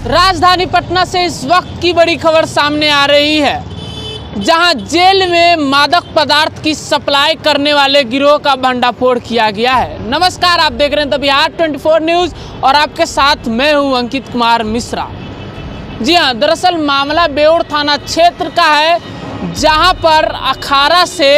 राजधानी पटना से इस वक्त की बड़ी खबर सामने आ रही है, जहां जेल में मादक पदार्थ की सप्लाई करने वाले गिरोह का भंडाफोड़ किया गया है। नमस्कार, आप देख रहे हैं द बिहार 24 न्यूज़ और आपके साथ मैं हूं अंकित कुमार मिश्रा। जी हां, दरअसल मामला बेउर थाना क्षेत्र का है, जहां पर अखाड़ा से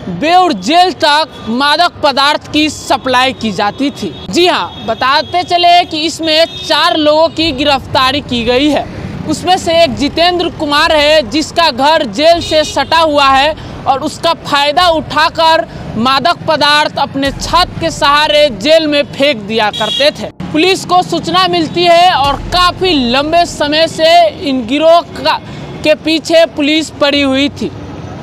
बेउर जेल तक मादक पदार्थ की सप्लाई की जाती थी। जी हाँ, बताते चले कि इसमें 4 लोगों की गिरफ्तारी की गई है। उसमें से एक जितेंद्र कुमार है, जिसका घर जेल से सटा हुआ है और उसका फायदा उठाकर मादक पदार्थ अपने छत के सहारे जेल में फेंक दिया करते थे। पुलिस को सूचना मिलती है और काफ़ी लंबे समय से इन गिरोह के पीछे पुलिस पड़ी हुई थी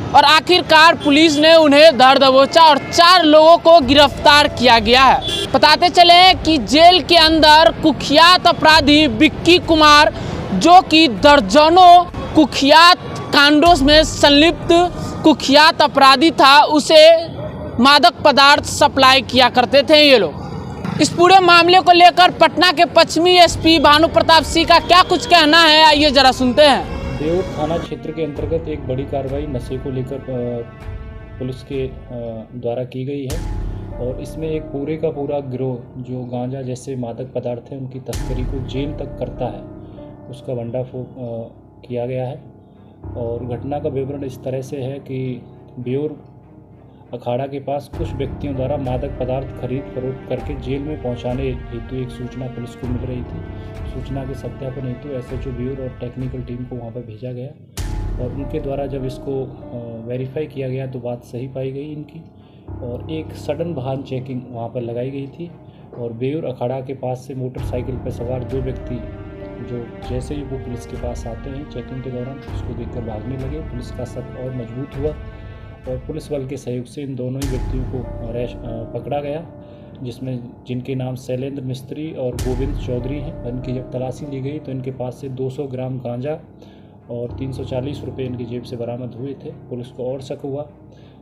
और आखिरकार पुलिस ने उन्हें धर दबोचा और 4 लोगों को गिरफ्तार किया गया है। बताते चले कि जेल के अंदर कुख्यात अपराधी विक्की कुमार, जो कि दर्जनों कुख्यात कांडों में संलिप्त कुख्यात अपराधी था, उसे मादक पदार्थ सप्लाई किया करते थे ये लोग। इस पूरे मामले को लेकर पटना के पश्चिमी एसपी भानु प्रताप सिंह का क्या कुछ कहना है, आइए जरा सुनते हैं। बेउर थाना क्षेत्र के अंतर्गत एक बड़ी कार्रवाई नशे को लेकर पुलिस के द्वारा की गई है और इसमें एक पूरे का पूरा गिरोह जो गांजा जैसे मादक पदार्थ हैं उनकी तस्करी को जेल तक करता है, उसका भंडाफोड़ किया गया है। और घटना का विवरण इस तरह से है कि बेउर अखाड़ा के पास कुछ व्यक्तियों द्वारा मादक पदार्थ खरीद फरोख्त करके जेल में पहुंचाने हेतु एक सूचना पुलिस को मिल रही थी। सूचना के सत्यापन हेतु एसएचओ बेउर और टेक्निकल टीम को वहां पर भेजा गया और उनके द्वारा जब इसको वेरीफाई किया गया तो बात सही पाई गई इनकी और एक सडन वाहन चेकिंग वहां पर लगाई गई थी। और बेउर अखाड़ा के पास से मोटरसाइकिल पर सवार 2 व्यक्ति जो जैसे ही वो पुलिस के पास आते हैं चेकिंग के दौरान उसको देखकर भागने लगे। पुलिस का शक और मजबूत हुआ और पुलिस बल के सहयोग से इन दोनों ही व्यक्तियों को पकड़ा गया, जिनके नाम शैलेंद्र मिस्त्री और गोविंद चौधरी हैं। इनकी जब तलाशी ली गई तो इनके पास से 200 ग्राम गांजा और 340 रुपये इनकी जेब से बरामद हुए थे। पुलिस को और शक हुआ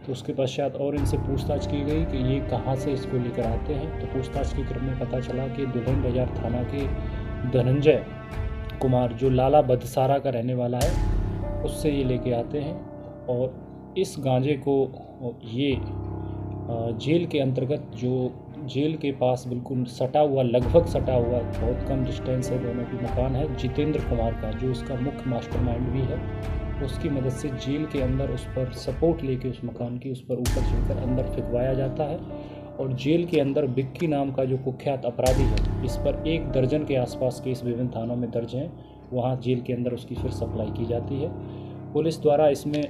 तो उसके पश्चात और इनसे पूछताछ की गई कि ये कहाँ से इसको लेकर आते हैं। तो पूछताछ के क्रम में पता चला कि दुल्हन बाजार थाना के धनंजय कुमार, जो लाला बदसारा का रहने वाला है, उससे ये लेके आते हैं और इस गांजे को ये जेल के अंतर्गत जो जेल के पास बिल्कुल सटा हुआ, लगभग सटा हुआ, बहुत कम डिस्टेंस है दोनों की मकान है जितेंद्र कुमार का, जो उसका मुख्य मास्टरमाइंड भी है, उसकी मदद से जेल के अंदर उस पर सपोर्ट लेके उस मकान की उस पर ऊपर चढ़कर अंदर फिकवाया जाता है। और जेल के अंदर विक्की नाम का जो कुख्यात अपराधी है, इस पर 1 दर्जन के आसपास केस विभिन्न थानों में दर्ज हैं, वहाँ जेल के अंदर उसकी फिर सप्लाई की जाती है। पुलिस द्वारा इसमें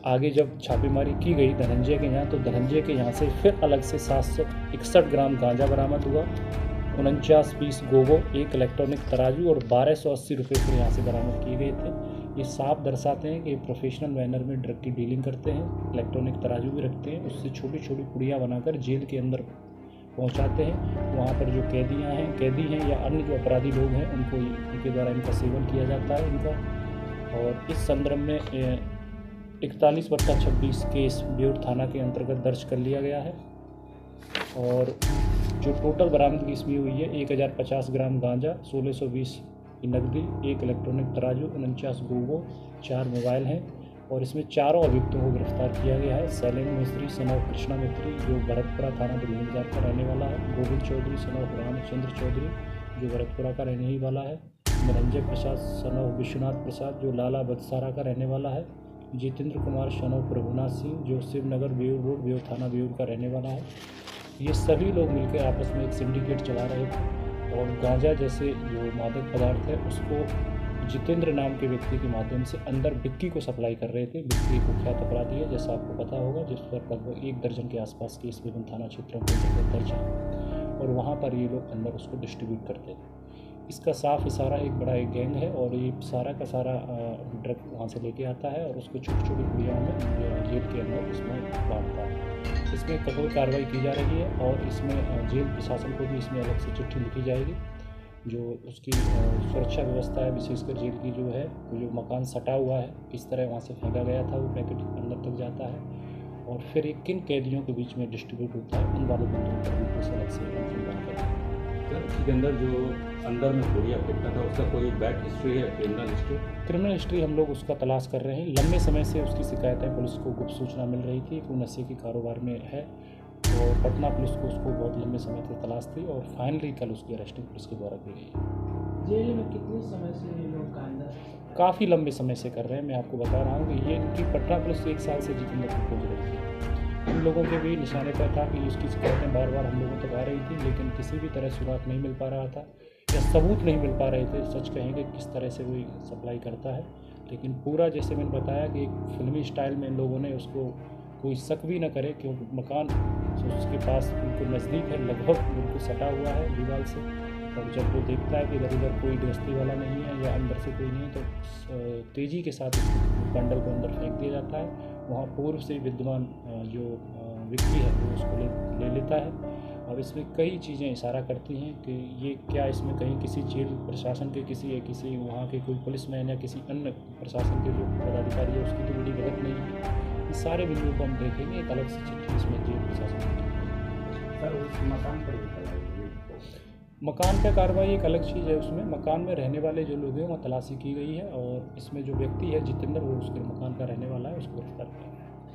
आगे जब छापेमारी की गई धनंजय के यहाँ, तो धनंजय के यहाँ से फिर अलग से 761 ग्राम गांजा बरामद हुआ, 49 पीस गोगो, 1 इलेक्ट्रॉनिक तराजू और 1280 रुपये फिर यहाँ से बरामद किए गए थे। ये साफ दर्शाते हैं कि प्रोफेशनल मैनर में ड्रग की डीलिंग करते हैं, इलेक्ट्रॉनिक तराजू भी रखते हैं, उससे छोटी छोटी पुड़ियाँ बनाकर जेल के अंदर पहुँचाते हैं। वहाँ पर जो कैदी हैं या अन्य जो अपराधी लोग हैं उनके द्वारा इनका सेवन किया जाता है इनका। और इस संदर्भ में 41/26 केस बेउर थाना के अंतर्गत दर्ज कर लिया गया है और जो टोटल बरामदगी इसमें हुई है 1050 ग्राम गांजा, 1620 की नकदी, 1 इलेक्ट्रॉनिक तराजू, 49 गोगो, 4 मोबाइल हैं और इसमें 4 अभियुक्तों को गिरफ्तार किया गया है। शैलेंद्र मिस्त्री सन ऑफ कृष्णा मिस्त्री, जो भरतपुरा थाना दुल्हन बाजार का रहने वाला है, गोविंद चौधरी सन ऑफ रामचंद्र चौधरी, जो भरतपुरा का रहने ही वाला है, निरंजय प्रसाद सन ऑफ विश्वनाथ प्रसाद, जो लाला बदसारा का रहने वाला है, जितेंद्र कुमार सन ऑफ प्रभुनाथ सिंह, जो शिवनगर बेउर रोड बेउर थाना बेउर का रहने वाला है। ये सभी लोग मिलकर आपस में एक सिंडिकेट चला रहे थे और गांजा जैसे जो मादक पदार्थ है उसको जितेंद्र नाम के व्यक्ति के माध्यम से अंदर विक्की को सप्लाई कर रहे थे। विक्की कुख्यात अपराधी है, जैसा आपको पता होगा, जिस पर लगभग 1 दर्जन के आसपास केस विभिन्न थाना क्षेत्रों के अंतर्गत दर्ज है और वहाँ पर ये लोग अंदर उसको डिस्ट्रीब्यूट करते थे। इसका साफ इशारा एक बड़ा एक गैंग है और ये सारा का सारा ड्रग वहाँ से लेके आता है और उसको छोटी छोटी पुड़ियों में जेल के अंदर इसमें बांटता है। इसमें कठोर कार्रवाई की जा रही है और इसमें जेल प्रशासन को भी इसमें अलग से चिट्ठी लिखी जाएगी, जो उसकी सुरक्षा व्यवस्था है, विशेषकर जेल की जो है, जो मकान सटा हुआ है, किस तरह वहाँ से फेंका गया था, वो पैकेट अंदर तक जाता है और फिर किन कैदियों के बीच में डिस्ट्रीब्यूट होता है, उन वाले बिंदुओं पर भी पुलिस अलग से सर उसके अंदर जो अंदर में गोलियाँ फेंकता था उसका कोई बैड हिस्ट्री है, क्रिमिनल हिस्ट्री? क्रिमिनल हिस्ट्री हम लोग उसका तलाश कर रहे हैं। लंबे समय से उसकी शिकायतें पुलिस को गुप्त सूचना मिल रही थी कि वो नशे के कारोबार में है, और पटना पुलिस को उसको बहुत लंबे समय से तलाश थी, और फाइनली कल उसकी अरेस्टिंग पुलिस के द्वारा की गई है। जेल में कितने समय से ये लोग गांजा काफ़ी लंबे समय से कर रहे हैं। मैं आपको बता रहा हूँ कि ये इनकी पटना पुलिस 1 साल से जितेंद्र को खोज रही थी। हम लोगों के भी निशाने पर था कि उसकी शिकायतें बार बार हम लोगों तक आ रही थी, लेकिन किसी भी तरह सुराग नहीं मिल पा रहा था या सबूत नहीं मिल पा रहे थे। सच कहेंगे किस तरह से कोई सप्लाई करता है, लेकिन पूरा जैसे मैंने बताया कि एक फिल्मी स्टाइल में इन लोगों ने उसको कोई शक भी न करे, क्योंकि मकान उसके पास बिल्कुल नज़दीक है, लगभग बिल्कुल सटा हुआ है दीवार से। और जब वो देखता है कि इधर उधर कोई गृहस्थी वाला नहीं है या अंदर से कोई नहीं है, तो तेज़ी के साथ बंडल को अंदर फेंक दिया जाता है। वहाँ पूर्व से विद्यमान जो व्यक्ति है वो उसको ले लेता है। अब इसमें कई चीज़ें इशारा करती हैं कि ये क्या इसमें कहीं किसी जेल प्रशासन के किसी वहाँ के कोई पुलिसमैन या किसी अन्य प्रशासन के जो पदाधिकारी है उसकी तो बड़ी गलत नहीं है। इस सारे बिंदुओं को हम देखेंगे। एक अलग से चिट्ठी इसमें जेल प्रशासन की। सर उस मकान पर मकान पर कार्रवाई एक अलग चीज़ है। उसमें मकान में रहने वाले जो लोग हैं वहाँ तलाशी की गई है, और इसमें जो व्यक्ति है जितेंद्र वो उसके मकान का रहने वाला है, उसको गिरफ्तार किया।